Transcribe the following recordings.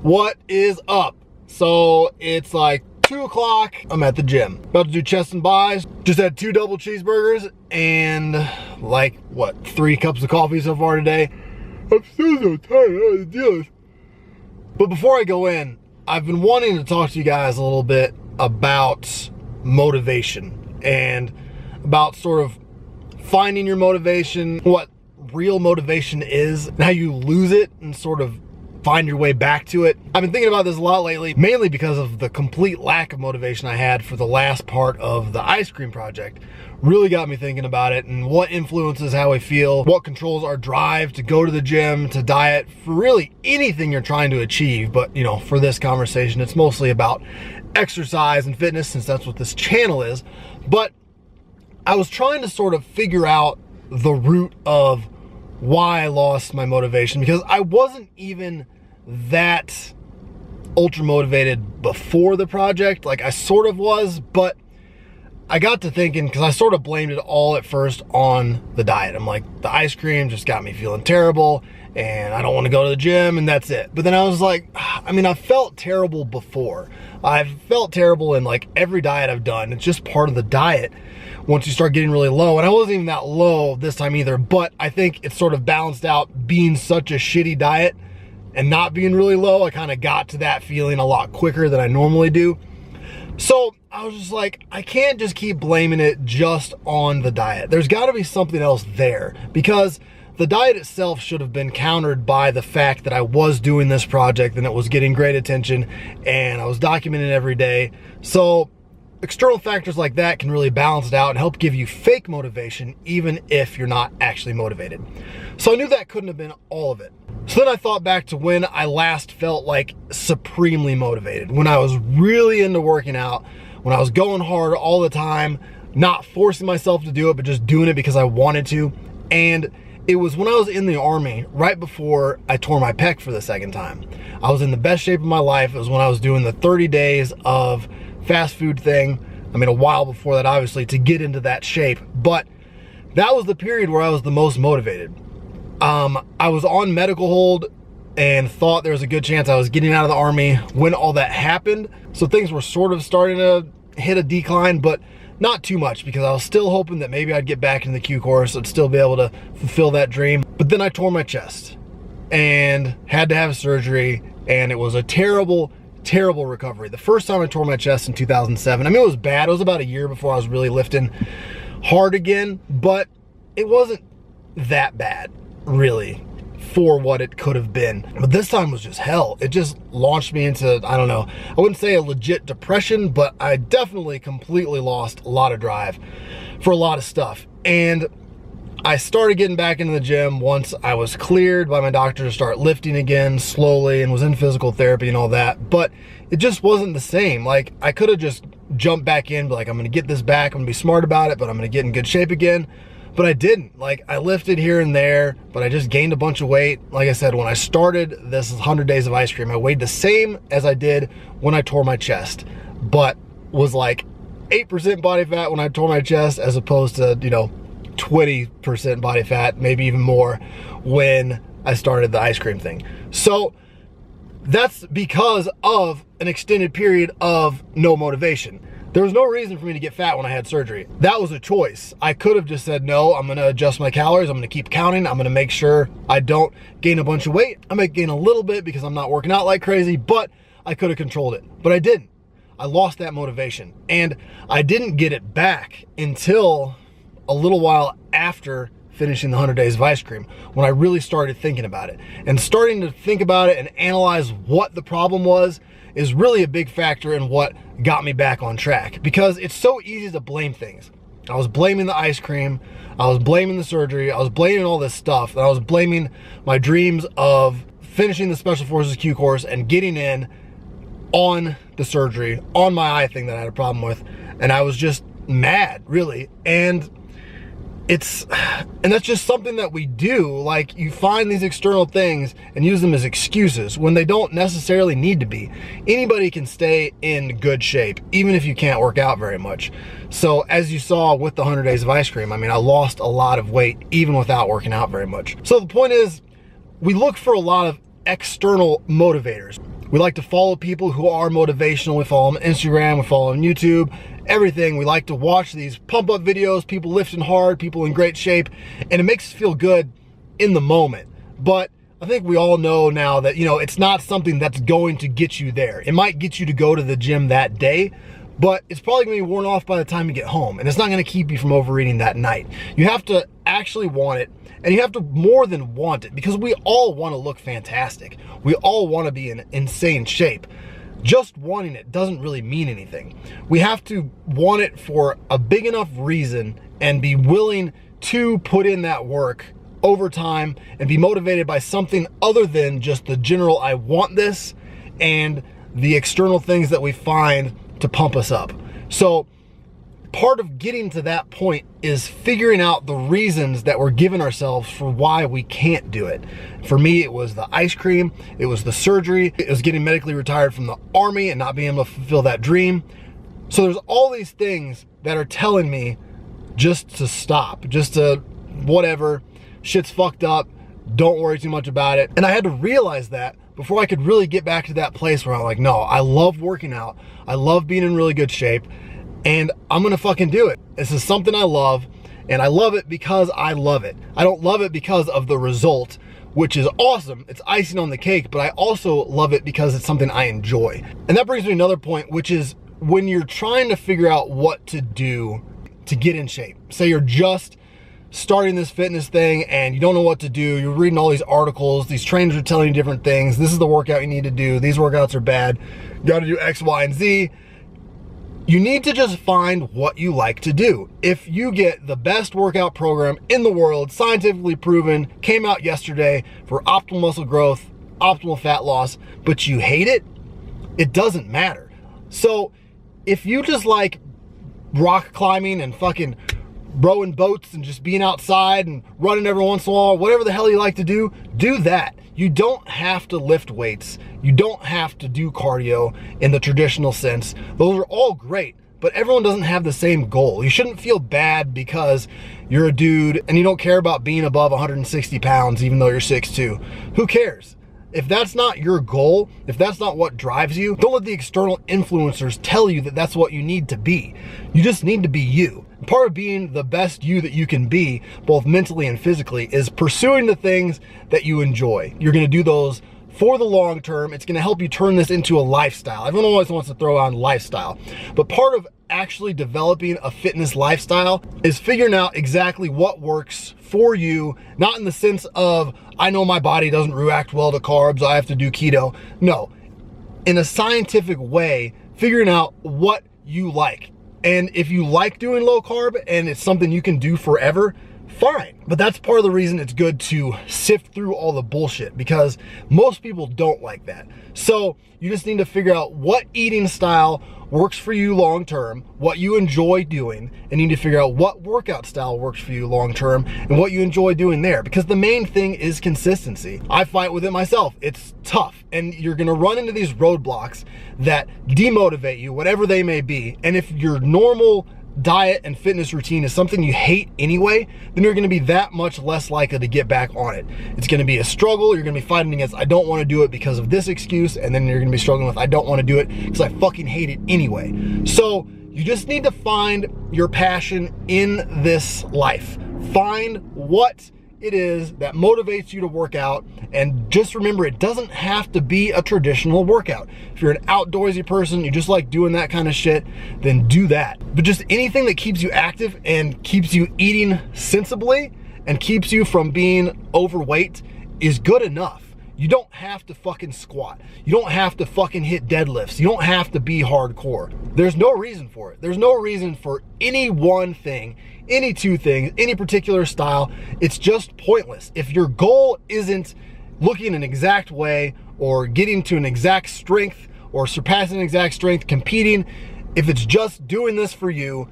What is up? So it's like 2 o'clock. I'm at the gym. About to do chest and buys. Just had 2 double cheeseburgers and like, what, 3 cups of coffee so far today. I'm still so tired. I don't know what to deal with. But before I go in, I've been wanting to talk to you guys a little bit about motivation and about sort of finding your motivation, what real motivation is, and how you lose it and sort of find your way back to it. I've been thinking about this a lot lately, mainly because of the complete lack of motivation I had for the last part of the ice cream project. Really got me thinking about it and what influences how I feel, what controls our drive to go to the gym, to diet, for really anything you're trying to achieve. But you know, for this conversation, it's mostly about exercise and fitness, since that's what this channel is. But I was trying to sort of figure out the root of why I lost my motivation, because I wasn't even that ultra motivated before the project. Like, I sort of was, but I got to thinking, because I sort of blamed it all at first on the diet. I'm like, the ice cream just got me feeling terrible and I don't want to go to the gym, and that's it. But then I was like, I mean, I felt terrible before. I've felt terrible in like every diet I've done. It's just part of the diet once you start getting really low. And I wasn't even that low this time either, but I think it's sort of balanced out being such a shitty diet and not being really low. I kind of got to that feeling a lot quicker than I normally do. So I was just like, I can't just keep blaming it just on the diet. There's got to be something else there, because the diet itself should have been countered by the fact that I was doing this project and it was getting great attention and I was documenting every day. So external factors like that can really balance it out and help give you fake motivation, even if you're not actually motivated. So I knew that couldn't have been all of it. So then I thought back to when I last felt like supremely motivated, when I was really into working out, when I was going hard all the time, not forcing myself to do it, but just doing it because I wanted to. And it was when I was in the Army, right before I tore my pec for the second time. I was in the best shape of my life. It was when I was doing the 30 days of fast food thing. I mean, a while before that, obviously, to get into that shape. But that was the period where I was the most motivated. I was on medical hold and thought there was a good chance I was getting out of the Army when all that happened. So things were sort of starting to hit a decline, but not too much, because I was still hoping that maybe I'd get back in the Q course. I'd still be able to fulfill that dream. But then I tore my chest and had to have surgery, and it was a terrible, terrible recovery. The first time I tore my chest in 2007, I mean, it was bad. It was about a year before I was really lifting hard again, but it wasn't that bad, really, for what it could have been. But this time was just hell. It just launched me into, I don't know, I wouldn't say a legit depression, but I definitely completely lost a lot of drive for a lot of stuff. And I started getting back into the gym once I was cleared by my doctor to start lifting again slowly, and was in physical therapy and all that, but it just wasn't the same. Like, I could have just jumped back in, like, I'm gonna get this back, I'm gonna be smart about it, but I'm gonna get in good shape again. But I didn't. Like, I lifted here and there, but I just gained a bunch of weight. Like I said, when I started this 100 days of ice cream, I weighed the same as I did when I tore my chest, but was like 8% body fat when I tore my chest, as opposed to, you know, 20% body fat, maybe even more, when I started the ice cream thing. So that's because of an extended period of no motivation. There was no reason for me to get fat when I had surgery. That was a choice. I could have just said, no, I'm gonna adjust my calories, I'm gonna keep counting, I'm gonna make sure I don't gain a bunch of weight. I might gain a little bit because I'm not working out like crazy, but I could have controlled it. But I didn't. I lost that motivation. And I didn't get it back until a little while after finishing the 100 days of ice cream, when I really started thinking about it. And starting to think about it and analyze what the problem was is really a big factor in what got me back on track, because it's so easy to blame things. I was blaming the ice cream, I was blaming the surgery, I was blaming all this stuff, and I was blaming my dreams of finishing the Special Forces Q course and getting in on the surgery, on my eye thing that I had a problem with. And I was just mad, really. And that's just something that we do. Like, you find these external things and use them as excuses when they don't necessarily need to be. Anybody can stay in good shape, even if you can't work out very much. So as you saw with the 100 days of ice cream, I mean, I lost a lot of weight even without working out very much. So the point is, we look for a lot of external motivators. We like to follow people who are motivational. We follow them on Instagram, we follow them on YouTube, everything. We like to watch these pump up videos, people lifting hard, people in great shape, and it makes us feel good in the moment. But I think we all know now that, it's not something that's going to get you there. It might get you to go to the gym that day, but it's probably gonna be worn off by the time you get home, and it's not gonna keep you from overeating that night. You have to actually want it, and you have to more than want it, because we all wanna look fantastic. We all wanna be in insane shape. Just wanting it doesn't really mean anything. We have to want it for a big enough reason and be willing to put in that work over time and be motivated by something other than just the general I want this and the external things that we find to pump us up. So part of getting to that point is figuring out the reasons that we're giving ourselves for why we can't do it. For me, it was the ice cream, it was the surgery, it was getting medically retired from the Army and not being able to fulfill that dream. So there's all these things that are telling me just to stop, just to whatever, shit's fucked up, don't worry too much about it. And I had to realize that before I could really get back to that place where I'm like, no, I love working out, I love being in really good shape, and I'm gonna fucking do it. This is something I love, and I love it because I love it. I don't love it because of the result, which is awesome. It's icing on the cake, but I also love it because it's something I enjoy. And that brings me to another point, which is when you're trying to figure out what to do to get in shape. Say you're just starting this fitness thing and you don't know what to do. You're reading all these articles, these trainers are telling you different things. This is the workout you need to do. These workouts are bad. You gotta do X, Y, and Z. You need to just find what you like to do. If you get the best workout program in the world, scientifically proven, came out yesterday for optimal muscle growth, optimal fat loss, but you hate it, it doesn't matter. So if you just like rock climbing and fucking rowing boats and just being outside and running every once in a while, whatever the hell you like to do that. You don't have to lift weights. You don't have to do cardio in the traditional sense. Those are all great, but everyone doesn't have the same goal. You shouldn't feel bad because you're a dude and you don't care about being above 160 pounds even though you're 6'2". Who cares? If that's not your goal, if that's not what drives you, don't let the external influencers tell you that that's what you need to be. You just need to be you. Part of being the best you that you can be, both mentally and physically, is pursuing the things that you enjoy. You're gonna do those for the long term. It's gonna help you turn this into a lifestyle. Everyone always wants to throw on lifestyle, but part of actually developing a fitness lifestyle is figuring out exactly what works for you, not in the sense of, I know my body doesn't react well to carbs, I have to do keto. No, in a scientific way, figuring out what you like. And if you like doing low carb and it's something you can do forever, fine. But that's part of the reason it's good to sift through all the bullshit, because most people don't like that. So you just need to figure out what eating style works for you long term, what you enjoy doing, and you need to figure out what workout style works for you long term and what you enjoy doing there, because the main thing is consistency. I fight with it myself. It's tough, and you're gonna run into these roadblocks that demotivate you, whatever they may be. And if your normal diet and fitness routine is something you hate anyway, then you're gonna be that much less likely to get back on it. It's gonna be a struggle. You're gonna be fighting against, I don't wanna do it because of this excuse, and then you're gonna be struggling with, I don't wanna do it because I fucking hate it anyway. So you just need to find your passion in this life. Find what it is that motivates you to work out, and just remember, it doesn't have to be a traditional workout. If you're an outdoorsy person, you just like doing that kind of shit, then do that. But just anything that keeps you active and keeps you eating sensibly and keeps you from being overweight is good enough. You don't have to fucking squat. You don't have to fucking hit deadlifts. You don't have to be hardcore. There's no reason for it. There's no reason for any one thing, any two things, any particular style. It's just pointless. If your goal isn't looking an exact way or getting to an exact strength or surpassing an exact strength, competing, if it's just doing this for you,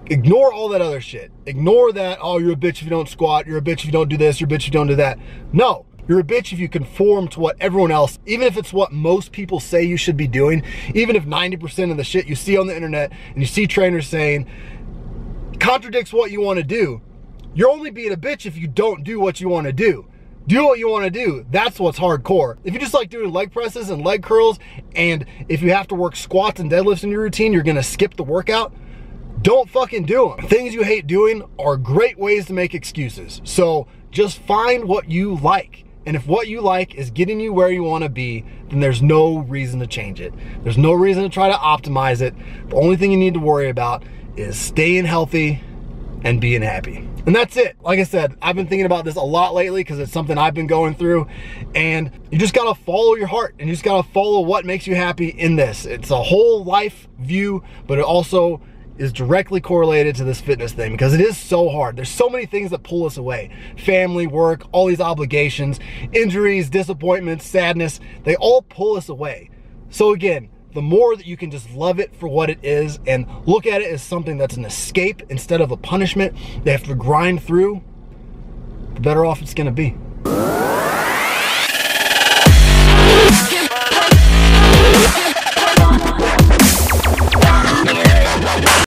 ignore all that other shit. Ignore that, oh, you're a bitch if you don't squat, you're a bitch if you don't do this, you're a bitch if you don't do that. No. You're a bitch if you conform to what everyone else, even if it's what most people say you should be doing, even if 90% of the shit you see on the internet and you see trainers saying contradicts what you want to do, you're only being a bitch if you don't do what you want to do. do what you want to do. That's what's hardcore. If you just like doing leg presses and leg curls, and if you have to work squats and deadlifts in your routine, you're gonna skip the workout, don't fucking do them. Things you hate doing are great ways to make excuses. So just find what you like. And if what you like is getting you where you want to be, then there's no reason to change it. There's no reason to try to optimize it. The only thing you need to worry about is staying healthy and being happy. And that's it. Like I said, I've been thinking about this a lot lately because it's something I've been going through, and you just gotta follow your heart and you just gotta follow what makes you happy in this. It's a whole life view, but it also is directly correlated to this fitness thing because it is so hard. There's so many things that pull us away. Family, work, all these obligations, injuries, disappointments, sadness, they all pull us away. So again, the more that you can just love it for what it is and look at it as something that's an escape instead of a punishment they have to grind through, the better off it's gonna be.